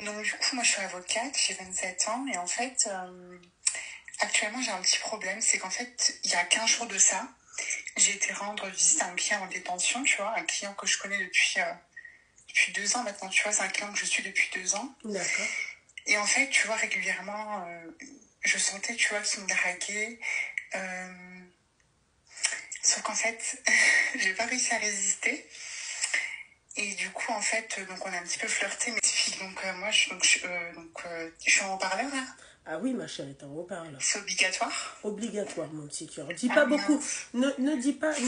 Donc du coup, moi je suis avocate, j'ai 27 ans et en fait, actuellement j'ai un petit problème, c'est qu'en fait, il y a 15 jours de ça, j'ai été rendre visite à un client en détention, tu vois, un client que je connais depuis 2 ans maintenant, tu vois, c'est un client que je suis depuis 2 ans. D'accord. Et en fait, tu vois, régulièrement, je sentais, tu vois, qu'il me draguait. Sauf qu'en fait, j'ai pas réussi à résister. Et du coup, en fait, donc on a un petit peu flirté, mais donc moi, je suis en haut-parleur là. Ah oui, ma chérie, t'es en haut-parleur. C'est obligatoire. Obligatoire, mon petit cœur. Dis Ah pas beaucoup. mince. Ne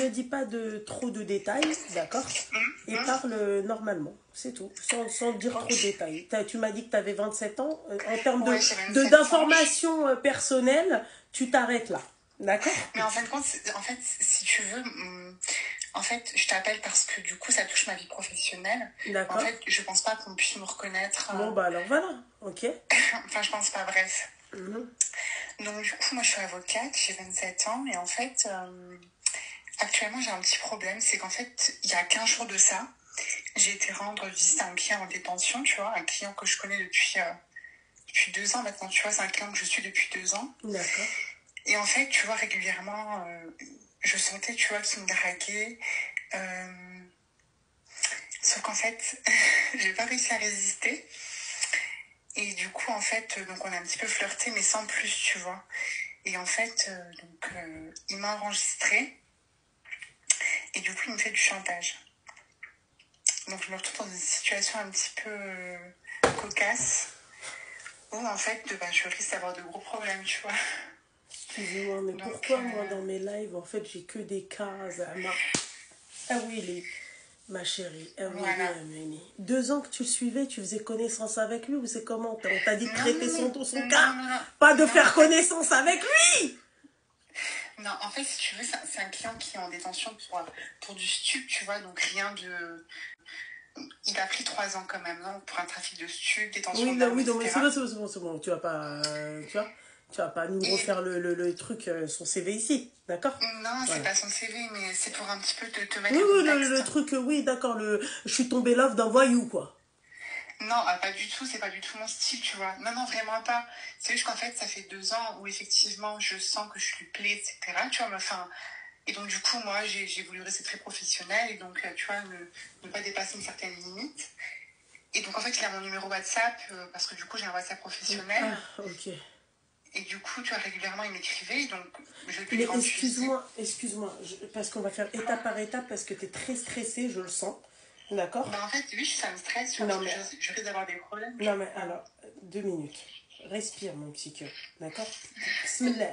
dis pas de trop de détails, d'accord? Et parle normalement, c'est tout. Sans dire trop de Ok. détails. Tu m'as dit que tu avais 27 ans. En termes Ouais, j'ai 27 ans. d'informations personnelles, tu t'arrêtes là. D'accord? Mais en fin de compte, en fait, si tu veux, en fait, je t'appelle parce que du coup, ça touche ma vie professionnelle. En D'accord. fait, je pense pas qu'on puisse me reconnaître. Bon, bah alors voilà. Ok. Enfin, je pense pas, bref. Mhm. Donc du coup, moi, je suis avocate, j'ai 27 ans et en fait, actuellement, j'ai un petit problème, c'est qu'en fait, il y a 15 jours de ça, j'ai été rendre visite à un client en détention, tu vois, un client que je connais depuis 2 ans maintenant, tu vois, c'est un client que je suis depuis 2 ans. D'accord. Et en fait, tu vois, régulièrement, je sentais, tu vois, qu'il me draguait. Sauf qu'en fait, j'ai pas réussi à résister. Et du coup, en fait, donc on a un petit peu flirté, mais sans plus, tu vois. Et en fait, il m'a enregistré. Et du coup, il me fait du chantage. Donc, je me retrouve dans une situation un petit peu cocasse. Où, en fait, je risque d'avoir de gros problèmes, tu vois. Excusez-moi, mais Donc, pourquoi moi dans mes lives, en fait, j'ai que des cas, Zama? Ah oui, ma chérie. Ah oui, voilà. Amini. 2 ans que tu le suivais, tu faisais connaissance avec lui ou c'est comment? On t'a dit de Non, traiter non, non. son Non, cas, non, non. pas de Non, faire en fait, connaissance avec lui. non, en fait, si tu veux, c'est un client qui est en détention pour du stup, tu vois. Donc, rien de... Il a pris 3 ans quand même, non, pour un trafic de stup, détention Oui, non, d'armes, oui, non, mais c'est etc. bon, c'est bon, c'est bon, c'est bon. Tu vas pas nous Et refaire le truc, son CV ici, d'accord? non, c'est Voilà. pas son CV, mais c'est pour un petit peu te Oui, mettre le oui, contexte. le truc, oui, d'accord, je suis tombée love d'un voyou, quoi. Non, pas du tout, c'est pas du tout mon style, tu vois. Non, non, vraiment pas. C'est juste qu'en fait, ça fait 2 ans où effectivement, je sens que je lui plais, etc. Tu vois, mais enfin... Et donc, du coup, moi, j'ai voulu rester très professionnelle et donc, tu vois, ne pas dépasser une certaine limite. Et donc, en fait, il a mon numéro WhatsApp parce que du coup, j'ai un WhatsApp professionnel. Ah, ok. Et du coup, tu vois, régulièrement, il m'écrivait, donc je lui Mais rends visite. excuse-moi, parce qu'on va faire étape par étape parce que tu es très stressée, je le sens. D'accord? Bah, en fait, oui, ça me stresse, tu vois, Non, parce que mais, je risque d'avoir des problèmes, tu non, mais vois. alors, 2 minutes. Respire, mon petit cœur. D'accord? Bismillah.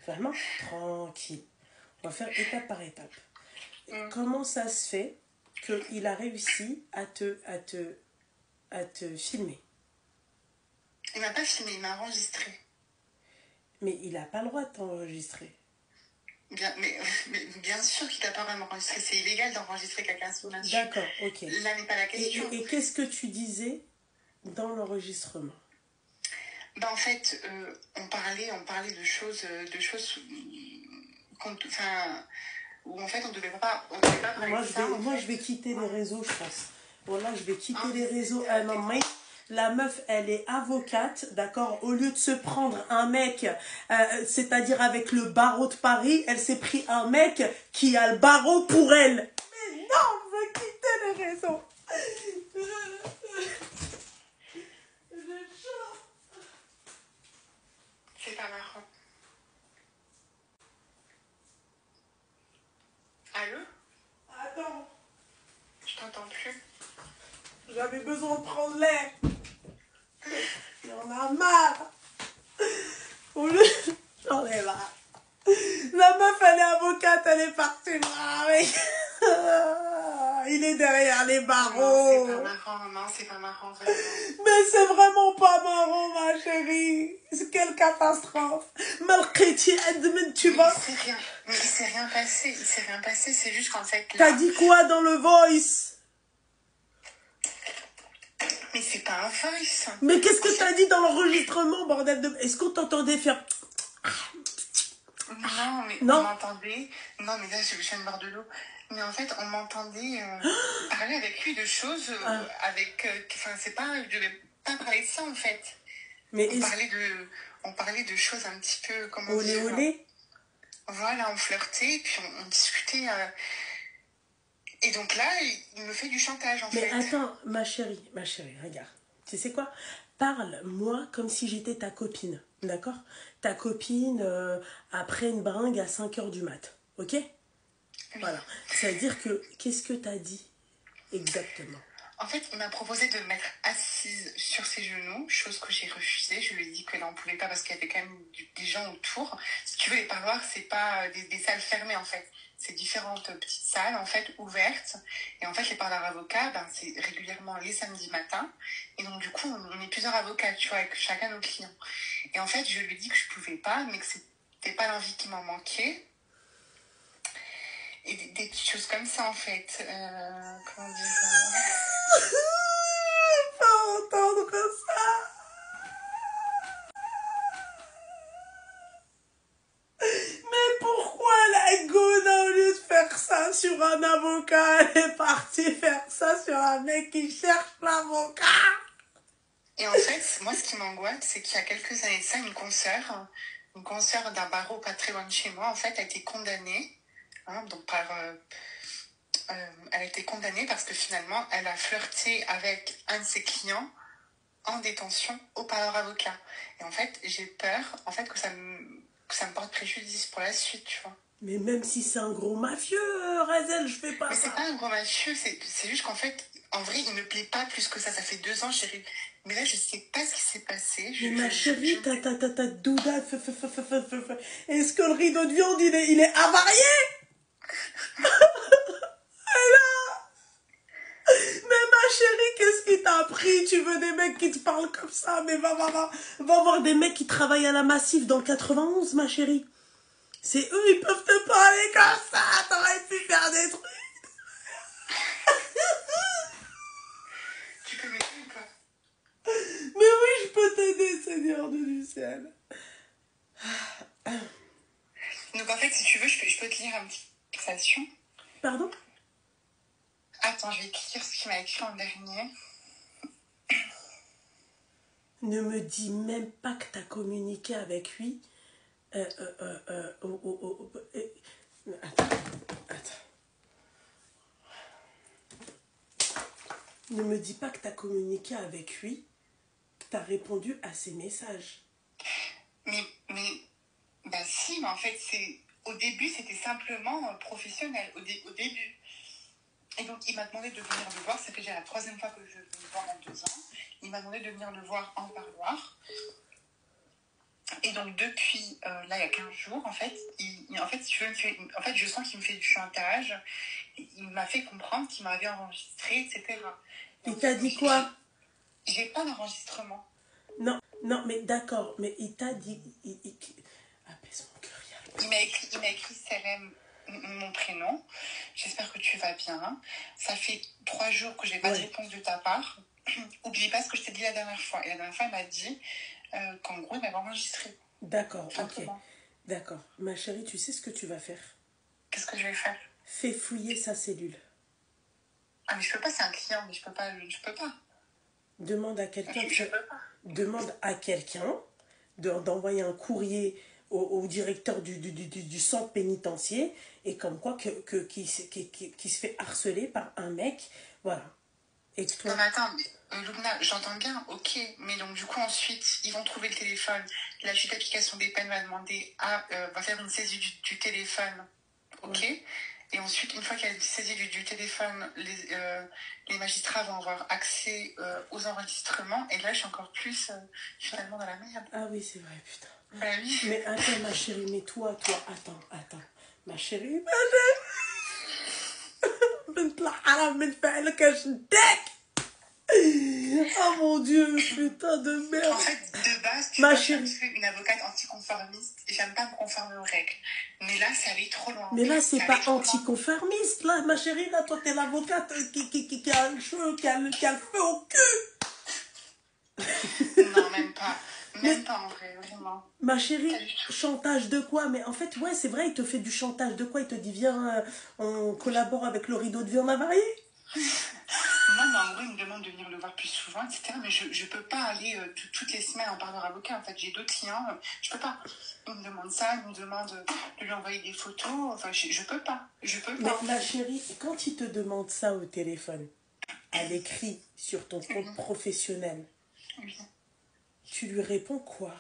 Vraiment? Tranquille. On va faire étape par étape. Comment ça se fait qu'il a réussi à te filmer? Il m'a pas filmé, il m'a enregistré. Mais il n'a pas le droit de t'enregistrer. Mais bien sûr qu'il n'a pas vraiment enregistré. C'est illégal d'enregistrer quelqu'un sur un dessus. D'accord, ok. Là n'est pas la question. Et qu'est-ce que tu disais dans l'enregistrement? Bah, en fait, on parlait de choses enfin, où en fait on devait pas parler de ça. Moi, je vais quitter les réseaux, je pense. Voilà, je vais quitter Ah, les réseaux. Ah non, mais la meuf, elle est avocate, d'accord? Au lieu de se prendre un mec, c'est-à-dire avec le barreau de Paris, elle s'est pris un mec qui a le barreau pour elle. Mais non, je veux quitter les réseaux. C'est pas marrant. Allô? Attends, Je t'entends plus. j'avais besoin de prendre l'air. J'en ai marre. J'en ai marre. La meuf, elle est avocate, elle est partie là avec... Il est derrière les barreaux. Non, c'est pas marrant. Non, c'est pas marrant, vraiment. Mais c'est vraiment pas marrant, ma chérie. C'est quelle catastrophe. Malgré-tu, tu vas... Mais il s'est rien passé. Il s'est rien passé. C'est juste qu'en fait, là... T'as dit quoi dans le voice? Mais c'est pas un voice. Mais qu'est-ce que t'as dit dans l'enregistrement, bordel de... Est-ce qu'on t'entendait faire... Non, mais non. on m'entendait... Non, mais là, je viens de boire de l'eau. Mais en fait, on m'entendait parler avec lui de choses avec... Enfin, c'est pas... Je devais pas parlé de ça, en fait. Mais On parlait de choses un petit peu, comment olé dire... olé. Voilà, on flirtait, puis on discutait. Et donc là, il me fait du chantage, en Mais fait. attends, ma chérie, regarde. Tu sais quoi? Parle-moi comme si j'étais ta copine, d'accord? Ta copine après une bringue à 5 h du mat, ok? Oui. Voilà. Ça veut dire que, qu'est-ce que t'as dit exactement? En fait, il m'a proposé de me mettre assise sur ses genoux, chose que j'ai refusée. Je lui ai dit que là, on pouvait pas parce qu'il y avait quand même des gens autour. Si tu veux, les parloirs, c'est pas des salles fermées, en fait. C'est différentes petites salles, en fait, ouvertes. Et en fait, les parloirs avocats, ben, c'est régulièrement les samedis matins. Et donc, du coup, on est plusieurs avocats, tu vois, avec chacun nos clients. Et en fait, je lui ai dit que je pouvais pas, mais que c'était pas l'envie qui m'en manquait. Et des petites choses comme ça, en fait. Comment dire Pas entendre ça. Mais pourquoi la gona, au lieu de faire ça sur un avocat, elle est partie faire ça sur un mec qui cherche l'avocat? Et en fait, moi, ce qui m'angoisse, c'est qu'il y a quelques années de ça, une consoeur d'un barreau pas très loin de chez moi, en fait, a été condamnée. Donc elle a été condamnée parce que finalement, elle a flirté avec un de ses clients en détention au parloir avocat. Et en fait, j'ai peur, en fait, que ça me porte préjudice pour la suite, tu vois. Mais même si c'est un gros mafieux, Razel, je fais pas Mais ça. c'est pas un gros mafieux, c'est juste qu'en fait, en vrai, il me plaît pas plus que ça. Ça fait 2 ans, chérie. Mais là, je sais pas ce qui s'est passé. Mais ma chérie, ta douda, est-ce que le rideau de viande, il est avarié? Mais ma chérie, qu'est-ce qui t'a pris? Tu veux des mecs qui te parlent comme ça? Mais va voir des mecs qui travaillent à la Massif dans le 91, ma chérie. C'est eux, ils peuvent te parler comme ça. T'aurais pu faire des trucs. Tu peux m'aider ou pas? Mais oui, je peux t'aider, Seigneur de du ciel. Donc en fait, si tu veux, je peux te lire une petite conversation. Pardon? Attends, je vais te lire ce qu'il m'a écrit en dernier. Ne me dis même pas que t'as communiqué avec lui. Attends. Ne me dis pas que t'as communiqué avec lui, que t'as répondu à ses messages. Mais, bah si, mais en fait, au début, c'était simplement professionnel, au début. Et donc, il m'a demandé de venir le voir. Ça fait déjà la 3e fois que je vais le voir en 2 ans. Il m'a demandé de venir le voir en parloir. Et donc, depuis, là, il y a 15 jours, en fait, en fait, si tu veux, en fait, je sens qu'il me fait du chantage. Il m'a fait comprendre qu'il m'avait enregistré, etc. Il t'a dit quoi? J'ai pas d'enregistrement. Non, mais d'accord, mais il t'a dit... Apaise mon cœur, il m'a écrit Selem, mon prénom. J'espère que tu vas bien. Ça fait 3 jours que j'ai pas de réponse de ta part. Oublie pas ce que je t'ai dit la dernière fois. Et la dernière fois, il m'a dit qu'en gros, il m'avait enregistré. D'accord, ok. D'accord. Ma chérie, tu sais ce que tu vas faire? Qu'est-ce que je vais faire? Fais fouiller sa cellule. Ah, mais je peux pas, c'est un client, mais je peux pas. Demande à quelqu'un... Je peux pas. Demande à quelqu'un d'envoyer un courrier au directeur du centre pénitentiaire et comme quoi qui se fait harceler par un mec, voilà. Et toi... Non mais attends, Lubna, j'entends bien, ok, mais donc du coup ensuite ils vont trouver le téléphone, la juge d'application des peines va demander va faire une saisie du téléphone, ok, et ensuite une fois qu'il y a une saisie du téléphone, les magistrats vont avoir accès aux enregistrements et là je suis encore plus finalement dans la merde. Ah oui c'est vrai putain. Bah oui. Mais attends ma chérie, mais toi, attends. Ma chérie, oh mon Dieu, putain de merde. En fait, de base, tu je suis une avocate anticonformiste et j'aime pas me conformer aux règles. Mais là, c'est allé trop loin. Mais là, c'est pas anticonformiste, là, ma chérie, là, toi, t'es l'avocate qui a le feu, qui a le feu au cul. Non, même pas. Même pas en vrai, vraiment. Ma chérie, chantage de quoi? Mais en fait, ouais, c'est vrai, il te fait du chantage de quoi? Il te dit, viens, on collabore avec le rideau de viande avarié. Non, mais en gros, il me demande de venir le voir plus souvent, etc. Mais je peux pas aller toutes les semaines en parlant avocat. En fait, j'ai d'autres clients, je peux pas. Il me demande ça, il me demande de lui envoyer des photos. Enfin, je peux pas. Je peux Mais pas. ma chérie, quand il te demande ça au téléphone, à l'écrit, sur ton compte professionnel, Oui. tu lui réponds quoi?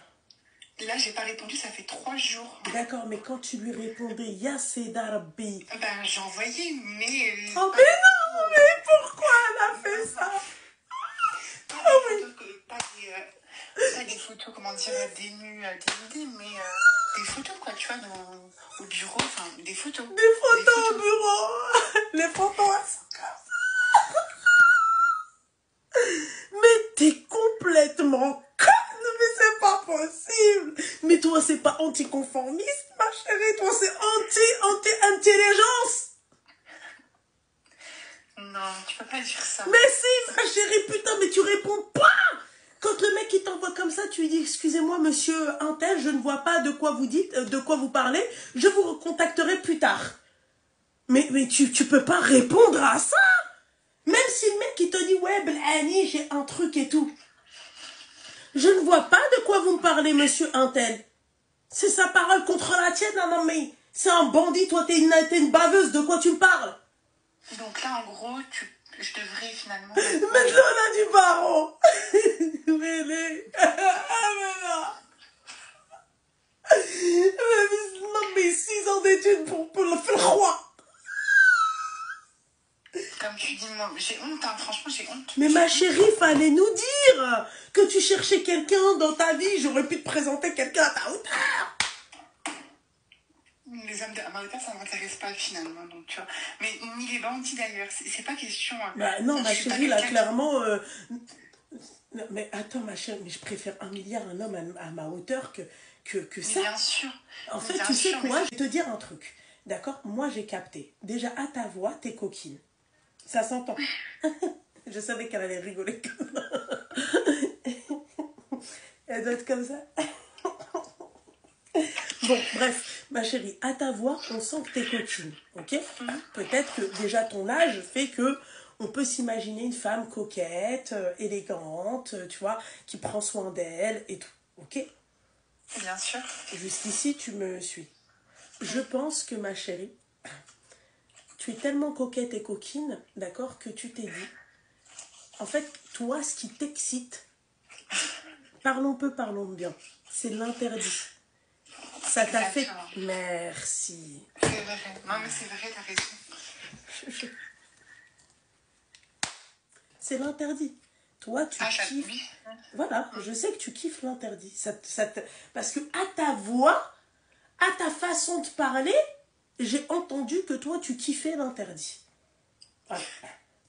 Là, j'ai pas répondu, ça fait 3 jours. D'accord, mais quand tu lui répondais Ya Darbi. Ben, j'ai envoyé, mais. Oh, mais non, mais pourquoi elle a fait ça? Pas des photos, comment dire, dénudées, mais des photos, quoi, tu vois, au bureau, enfin, des photos. Des photos au bureau. Les photos, elles sont comme ça. Mais t'es complètement conne, mais c'est pas possible. Mais toi, c'est pas anticonformiste, ma chérie. Toi, c'est anti-intelligence. Non, tu peux pas dire ça. Mais si, ma chérie, putain, mais tu réponds pas. Quand le mec il t'envoie comme ça, tu lui dis excusez-moi monsieur Intel, je ne vois pas de quoi vous dites, de quoi vous parlez, je vous recontacterai plus tard. Mais tu peux pas répondre à ça. Même si le mec il te dit ouais Annie j'ai un truc et tout. Je ne vois pas de quoi vous me parlez monsieur Intel. C'est sa parole contre la tienne, non mais c'est un bandit, toi t'es une baveuse, de quoi tu me parles? Donc là en gros je devrais finalement... Maintenant on a du baron. Mais les... Ah mais non. Non mais 6 ans d'études pour le faire roi. Comme tu dis, moi, j'ai honte, hein, franchement j'ai honte. Mais ma chérie, fallait nous dire que tu cherchais quelqu'un dans ta vie. J'aurais pu te présenter quelqu'un à ta hauteur. Les hommes à ma hauteur, ça ne m'intéresse pas finalement, donc tu vois. Mais ni les bandits d'ailleurs, c'est pas question... Bah non, ma chérie, là, clairement... Non, mais attends, ma chérie, mais je préfère 1 milliard un homme à ma hauteur que ça. Mais bien sûr. En fait, tu sais quoi, je vais te dire un truc. D'accord? Moi, j'ai capté. Déjà, à ta voix, t'es coquine. Ça s'entend. Je savais qu'elle allait rigoler comme ça. Elle doit être comme ça. Bon, bref, ma chérie, à ta voix, on sent que t'es coquine, ok? Peut-être que déjà ton âge fait que on peut s'imaginer une femme coquette, élégante, tu vois, qui prend soin d'elle et tout, ok? Bien sûr. Jusqu'ici, tu me suis. Je pense que ma chérie, tu es tellement coquette et coquine, d'accord, que tu t'es dit, en fait, toi, ce qui t'excite, parlons peu, parlons bien, c'est l'interdit. Ça t'a fait... Merci. C'est vrai. Non, mais c'est vrai, t'as raison. C'est l'interdit. Toi, tu kiffes... Oui. Voilà, je sais que tu kiffes l'interdit. Parce que à ta voix, à ta façon de parler, j'ai entendu que toi, tu kiffais l'interdit. Voilà.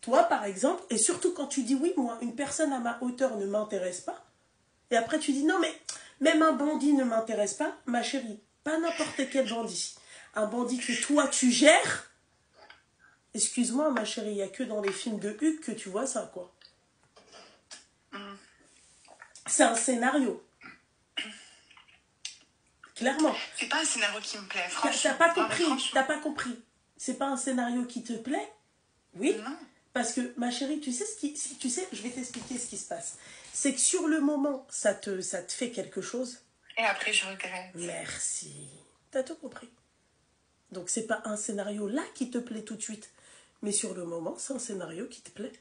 Toi, par exemple, et surtout quand tu dis oui, moi, une personne à ma hauteur ne m'intéresse pas, et après tu dis non, mais même un bandit ne m'intéresse pas, ma chérie, pas n'importe quel bandit. Un bandit que toi, tu gères, excuse-moi, ma chérie, il n'y a que dans les films de Hugues que tu vois ça, quoi. C'est un scénario. Clairement. C'est pas un scénario qui me plaît, franchement. T'as pas compris. C'est pas un scénario qui te plaît? Oui. Non. Parce que, ma chérie, tu sais, je vais t'expliquer ce qui se passe. C'est que sur le moment, ça te fait quelque chose. Et après, je regrette. Merci. T'as tout compris. Donc, c'est pas un scénario là qui te plaît tout de suite. Mais sur le moment, c'est un scénario qui te plaît. Tu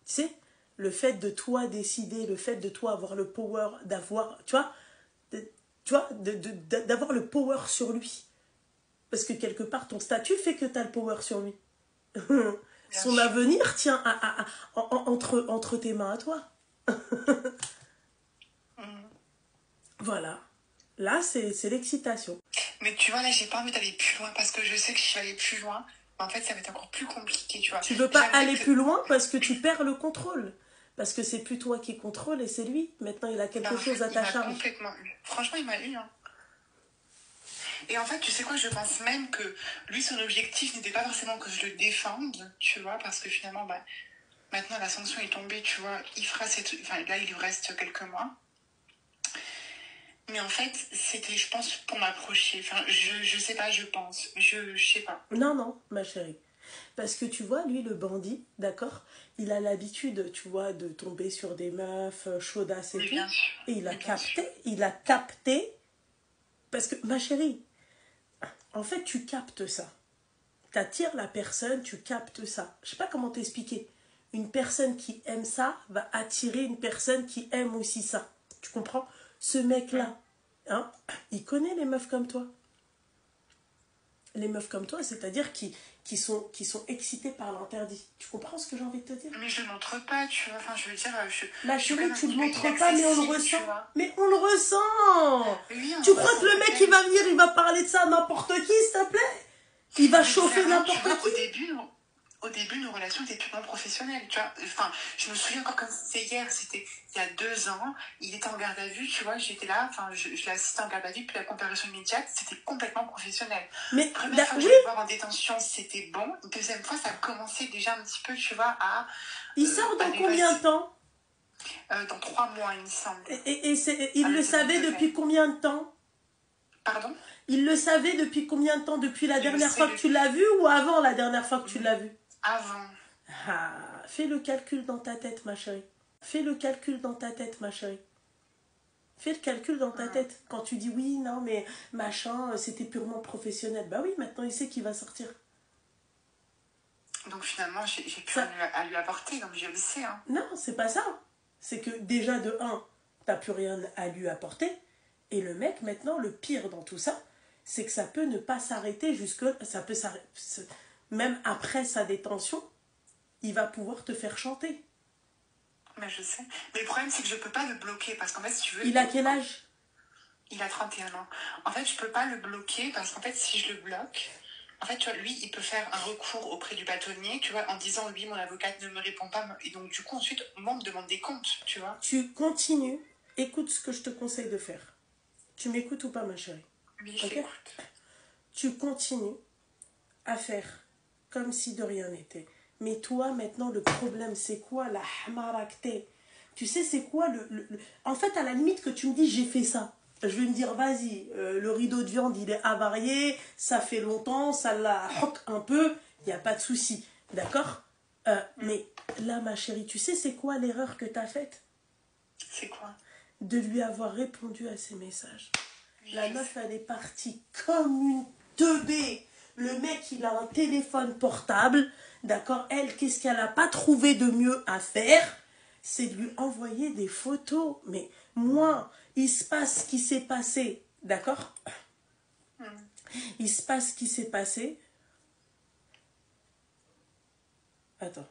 sais, le fait de toi décider, le fait de toi avoir le power d'avoir, tu vois, d'avoir le power sur lui. Parce que quelque part, ton statut fait que tu as le power sur lui. Son avenir tient entre tes mains à toi. Voilà. Là, c'est l'excitation. Mais tu vois, là, j'ai pas envie d'aller plus loin parce que je sais que si je vais aller plus loin, en fait, ça va être encore plus compliqué, tu vois. Tu veux pas aller plus loin parce que tu perds le contrôle. Parce que c'est plus toi qui contrôle et c'est lui. Maintenant, il a quelque chose à ta charge. Complètement eu. Franchement, il m'a eu. Hein. Et en fait, tu sais quoi, je pense même que lui, son objectif n'était pas forcément que je le défende, tu vois, parce que finalement, bah, maintenant, la sanction est tombée, tu vois, il fera cette... Enfin, là, il lui reste quelques mois. Mais en fait, c'était, je pense, pour m'approcher. Enfin, je sais pas, je pense. Je sais pas. Non, ma chérie. Parce que tu vois, lui, le bandit, d'accord, il a l'habitude, tu vois, de tomber sur des meufs chaudasses et Oui, tout. bien sûr. Et Oui, bien sûr. il a capté, parce que, ma chérie, en fait, tu captes ça. T'attires la personne, tu captes ça. Je sais pas comment t'expliquer. Une personne qui aime ça va attirer une personne qui aime aussi ça. Tu comprends? Ce mec-là, hein, il connaît les meufs comme toi. Les meufs comme toi, c'est-à-dire qui sont excitées par l'interdit. Tu comprends ce que j'ai envie de te dire? Mais je le montre pas, tu vois. Enfin, je veux dire, Ma je suis quand chérie, même tu le montres pas, mais on le inaccessible, tu ressent. vois. Mais on le ressent. Oui, on Tu le crois ressent que le mec, il peut-être. va venir, il va parler de ça à n'importe qui, s'il te plaît? Il va Mais chauffer bizarrement, tu n'importe vois, qui? au début, nos relations étaient purement professionnelles, tu vois. Enfin, je me souviens encore comme c'était hier, c'était il y a 2 ans, il était en garde à vue, tu vois, j'étais là, enfin, je l'ai assisté en garde à vue, puis la comparution immédiate, c'était complètement professionnel. Mais, Première fois que je oui, vais le voir en détention, c'était bon. Deuxième fois, ça commençait déjà un petit peu, tu vois, il sort à dans combien de dépasser. temps? Dans 3 mois, il me semble. Il À le l'hôtel savait de depuis paix. combien de temps? Pardon? Il le savait depuis combien de temps? Depuis la Il le dernière sait fois que tu depuis l'as vu ou avant la dernière fois que tu l'as vu? avant. Ah, fais le calcul dans ta tête, ma chérie. Fais le calcul dans ta tête, ma chérie. Fais le calcul dans ta tête. Quand tu dis oui, non, mais machin, c'était purement professionnel. Bah oui, maintenant il sait qu'il va sortir. Donc finalement, j'ai plus Ça... rien à lui apporter, donc je le sais. Hein. Non, c'est pas ça. C'est que déjà de un, t'as plus rien à lui apporter. Et le mec, maintenant, le pire dans tout ça, c'est que ça peut ne pas s'arrêter jusque... Ça peut s'arrêter... Même après sa détention, il va pouvoir te faire chanter. Mais je sais. Mais le problème, c'est que je peux pas le bloquer, parce qu'en fait, si tu veux... Il a quel âge? Il a 31 ans. En fait, je peux pas le bloquer, parce qu'en fait, si je le bloque... En fait, tu vois, lui, il peut faire un recours auprès du bâtonnier, tu vois, en disant, oui, mon avocate ne me répond pas. Et donc, du coup, ensuite, moi, on me demande des comptes, tu vois. Tu continues. Écoute ce que je te conseille de faire. Tu m'écoutes ou pas, ma chérie? Oui, je Ok? l'écoute. Tu continues à faire comme si de rien n'était. Mais toi, maintenant, le problème, c'est quoi? La hamarakté. Tu sais, c'est quoi En fait, à la limite que tu me dis, j'ai fait ça. Je vais me dire, vas-y, le rideau de viande, il est avarié, ça fait longtemps, ça la hoque un peu, il n'y a pas de souci. D'accord? Mais là, ma chérie, tu sais, c'est quoi l'erreur que tu as faite? C'est quoi? De lui avoir répondu à ses messages. Oui, La meuf, elle est partie comme une teubée. Le mec, il a un téléphone portable. D'accord? Elle, qu'est-ce qu'elle n'a pas trouvé de mieux à faire? C'est de lui envoyer des photos. Mais moi, il se passe ce qui s'est passé. D'accord? Il se passe ce qui s'est passé. Attends.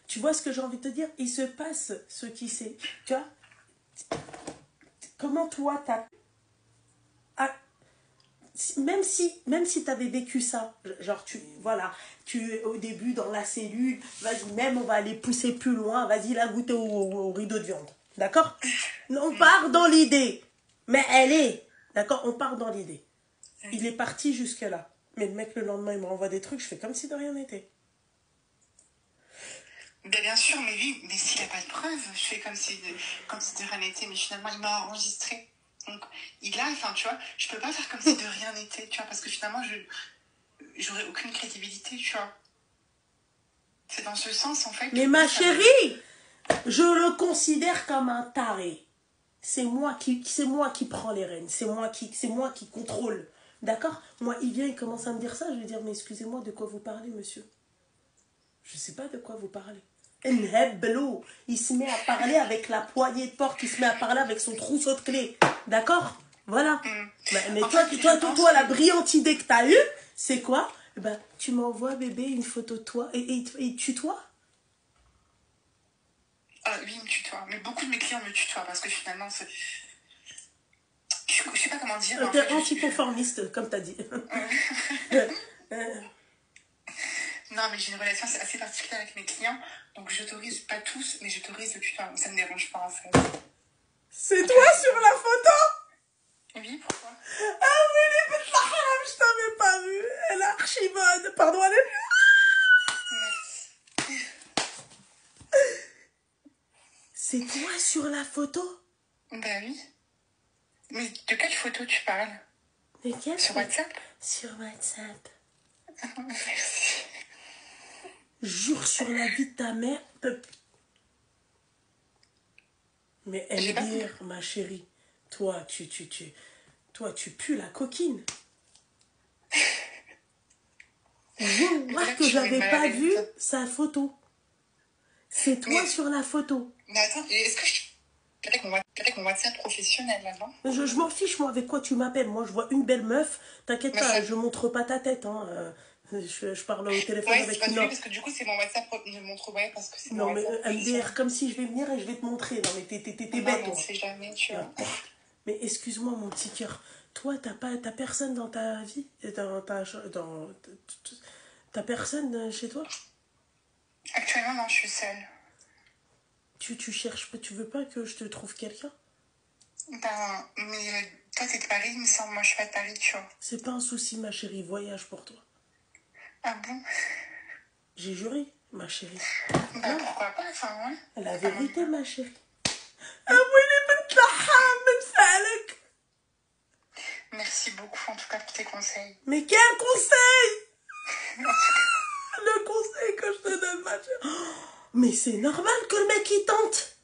Tu vois ce que j'ai envie de te dire? Il se passe ce qui s'est... Tu vois? Comment toi, t'as... Ah, même si tu avais vécu ça, genre voilà, tu es au début dans la cellule, vas-y, même on va aller pousser plus loin, vas-y, la goûter au rideau de viande, d'accord? On part dans l'idée, mais elle est, d'accord? On part dans l'idée. Il est parti jusque-là, mais le mec le lendemain il me renvoie des trucs, je fais comme si de rien n'était. Ben bien sûr, mais lui, mais s'il n'a pas de preuves, je fais comme si de rien n'était, mais finalement, il m'a enregistré. Donc, il a, enfin, tu vois, je peux pas faire comme si de rien n'était, tu vois, parce que finalement, j'aurais aucune crédibilité, tu vois. C'est dans ce sens, en fait. Mais ma chérie, je le considère comme un taré. C'est moi qui prends les rênes, c'est moi qui contrôle. D'accord? Moi, il vient, il commence à me dire ça, je vais dire, mais excusez-moi, de quoi vous parlez, monsieur? Je sais pas de quoi vous parlez. Il se met à parler avec la poignée de porte, il se met à parler avec son trousseau de clés. D'accord? Voilà. Mais toi, la brillante idée que tu as eue, c'est quoi? Ben, tu m'envoies, bébé, une photo de toi et il tutoie? Oui, il me tutoie. Mais beaucoup de mes clients me tutoient parce que finalement, c'est... Je sais pas comment dire. T'es anticonformiste, comme tu as dit. Non, mais j'ai une relation assez particulière avec mes clients. Donc, j'autorise pas tous, mais j'autorise le tutoiement. Ça me dérange pas, en fait. C'est toi sur la photo? Oui, pourquoi? Ah oui, les bêtes la haram, je t'avais pas vu. Elle est archi bonne. Pardon, elle est... Merci. C'est toi sur la photo? Bah oui. Mais de quelle photo tu parles? Mais quelle Sur WhatsApp? Sur WhatsApp. Merci. Jure sur la vie de ta mère. Mais MDR, ma chérie, toi, toi, tu pues la coquine. Wallah que j'avais pas vu sa photo. C'est toi sur la photo. Mais attends, est-ce que je... avec mon WhatsApp professionnel là-bas? Je m'en fiche, moi, avec quoi tu m'appelles. Moi, je vois une belle meuf. T'inquiète pas, je montre pas ta tête. Hein. Je parle au téléphone avec une autre. Parce que du coup, c'est mon WhatsApp, ne montre pas parce que c'est non, mais MDR, comme si je vais venir et je vais te montrer. Non, mais t'es bête, toi. On sait jamais, tu vois. Mais excuse-moi, mon petit cœur. Toi, t'as personne dans ta vie? T'as personne chez toi? Actuellement, non, je suis seule. Tu cherches, tu veux pas que je te trouve quelqu'un? Ben, mais toi, t'es de Paris, il me semble. Moi, je suis pas de Paris, tu vois. C'est pas un souci, ma chérie. Voyage pour toi. Ah bon? J'ai juré, ma chérie. Bah, pourquoi pas, enfin, ouais. La vérité, ma chérie. Merci beaucoup, en tout cas, pour tes conseils. Mais quel conseil? Le conseil que je te donne, ma chérie. Mais c'est normal que le mec, il tente.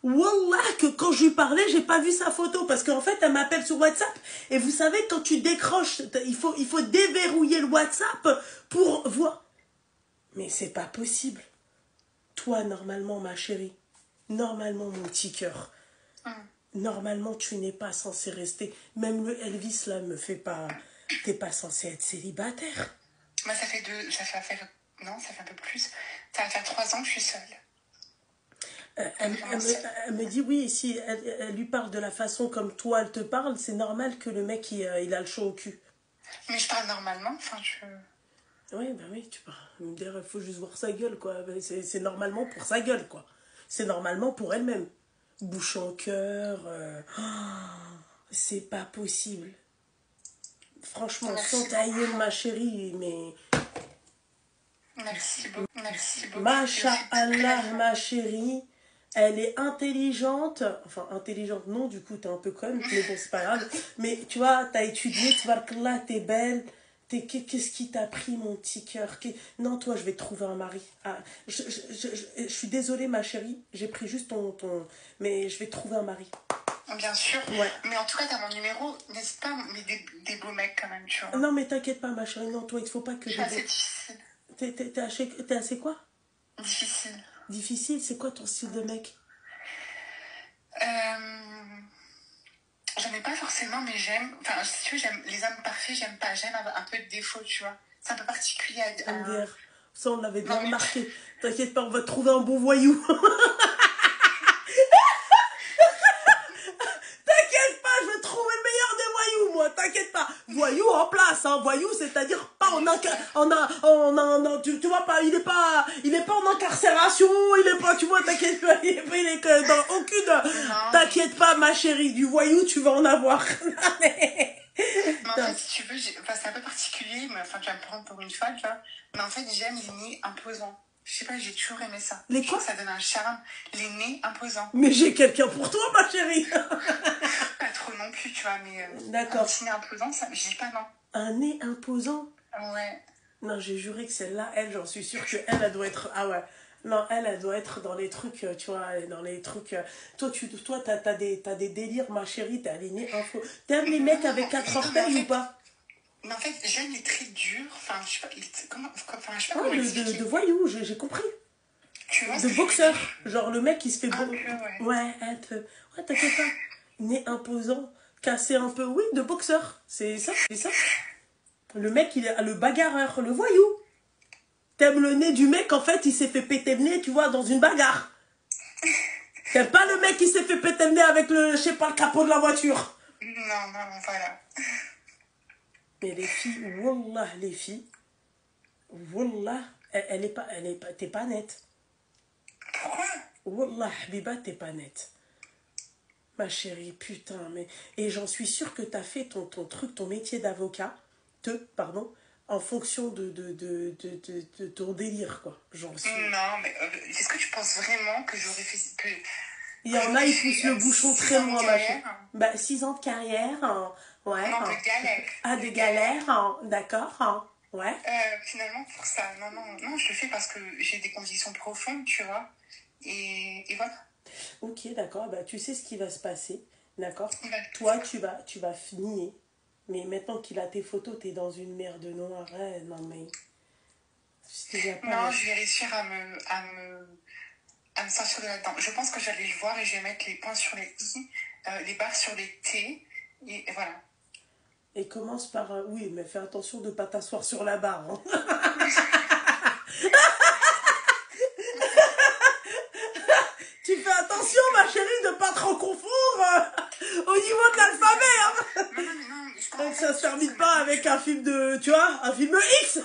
Wallah, que quand je lui parlais, j'ai pas vu sa photo. Parce qu'en fait, elle m'appelle sur WhatsApp. Et vous savez, quand tu décroches, il faut déverrouiller le WhatsApp pour voir. Mais c'est pas possible. Toi, normalement, ma chérie, normalement, mon petit cœur, normalement, tu n'es pas censé rester. Même le Elvis, là, me fait pas... T'es pas censé être célibataire. Moi, ça fait non, ça fait un peu plus. Ça va faire 3 ans que je suis seule. Elle me dit oui, si elle lui parle de la façon comme toi elle te parle, c'est normal que le mec il a le chaud au cul. Mais je parle normalement, enfin Oui, bah oui, tu parles. Il faut juste voir sa gueule, quoi. C'est normalement pour sa gueule, quoi. C'est normalement pour elle-même. Bouche en cœur. C'est pas possible. Franchement, sans tailler ma chérie, mais... Merci beaucoup. Merci beaucoup. Masha'Allah, ma chérie. Elle est intelligente, enfin intelligente non, du coup t'es un peu conne, mais bon c'est pas grave. Mais tu vois, t'as étudié, tbarkallah, t'es belle. Qu'est-ce qui t'a pris mon petit cœur? Non, toi je vais te trouver un mari. Ah, je suis désolée ma chérie, j'ai pris juste ton... Mais je vais te trouver un mari. Bien sûr, ouais. Mais en tout cas t'as mon numéro, n'hésite pas, mais des beaux mecs quand même, tu vois. Non mais t'inquiète pas ma chérie, non toi il faut pas que... Je suis assez difficile. T'es assez quoi? Difficile. Difficile, c'est quoi ton style de mec? J'en ai pas forcément, mais j'aime. Enfin, si tu veux, j'aime les hommes parfaits, j'aime pas. J'aime un peu de défaut, tu vois. C'est un peu particulier à... MDR. Ça, on l'avait bien remarqué. T'inquiète pas, on va te trouver un bon voyou. T'inquiète pas, je vais trouver le meilleur des voyous, moi. T'inquiète pas. Voyou en place, hein. Voyou, c'est-à-dire pas tu vois pas, il est pas en incarcération, il est pas, tu vois, t'inquiète pas, il est que dans aucune... T'inquiète pas, ma chérie, du voyou, tu vas en avoir. Mais en fait, si tu veux, enfin, c'est un peu particulier, mais enfin, tu vas me prendre pour une folle, tu vois. Mais en fait, j'aime les nez imposants. Je sais pas, j'ai toujours aimé ça. Les quoi? Ça donne un charme. Les nez imposants. Mais j'ai quelqu'un pour toi, ma chérie. Pas trop non plus, tu vois, mais... D'accord. Un petit nez imposant, ça, je dis pas non. Un nez imposant? Ouais. Non, j'ai juré que celle-là, elle, j'en suis sûre elle doit être... Ah ouais. Non, elle doit être dans les trucs, tu vois, dans les trucs... Toi, t'as des délires, ma chérie, t'as les nez info. T'aimes les mecs avec 4 orteils ou pas? Mais en fait, j'aime les traits durs. Enfin, je sais pas comment de voyou, j'ai compris. Tu vois, de boxeur. Genre le mec qui se fait... Un peu, ouais. Ouais, un peu. Ouais, t'inquiète pas. Nez imposant, cassé un peu. Oui, de boxeur. C'est ça. Le mec, il est le bagarreur, le voyou. T'aimes le nez du mec, en fait, il s'est fait péter le nez, tu vois, dans une bagarre. T'aimes pas le mec qui s'est fait péter le nez avec le, je sais pas, le capot de la voiture. Non, voilà. Mais les filles, wallah, les filles, wallah, t'es pas nette. Pourquoi? Wallah, Habiba, t'es pas nette. Ma chérie, putain, mais... Et j'en suis sûre que t'as fait ton truc, ton métier d'avocat, en fonction de ton délire, quoi. J'en suis... Non, mais est-ce que tu penses vraiment que j'aurais fait... Il y en a, ils poussent le bouchon très loin, machin. Galère. Bah, 6 ans de carrière, hein. Ouais. Non, Hein. de galère. Ah, de galère, hein. D'accord, hein. Ouais. Finalement, pour ça, non, je le fais parce que j'ai des convictions profondes, tu vois. Et voilà. Ok, d'accord. Bah, tu sais ce qui va se passer. D'accord. Ouais. Toi, tu vas nier. Mais maintenant qu'il a tes photos, t'es dans une merde noire. Ouais, non, mais. C'était pas. Non, je vais réussir à me sortir de là-dedans. Je pense que j'allais le voir et je vais mettre les points sur les i, les barres sur les t, et voilà. Et commence par. Oui, mais fais attention de ne pas t'asseoir sur la barre. Hein. Tu fais attention, ma chérie, de ne pas trop confondre au niveau de l'alphabet. Hein. Non, mais je Donc pense ça se termine pas avec un film de. Tu vois, un film X.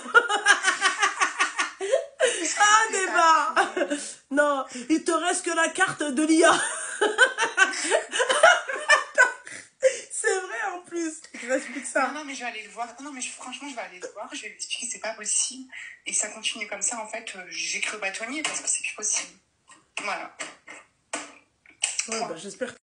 Ah, débat. Non, il te reste que la carte de l'IA. C'est vrai en plus. Il reste plus que ça. Non, mais je vais aller le voir. Non, mais franchement, je vais aller le voir. Je vais lui expliquer que c'est pas possible. Et ça continue comme ça, en fait, j'ai cru au bâtonnier parce que c'est plus possible. Voilà. Ouais, bah, j'espère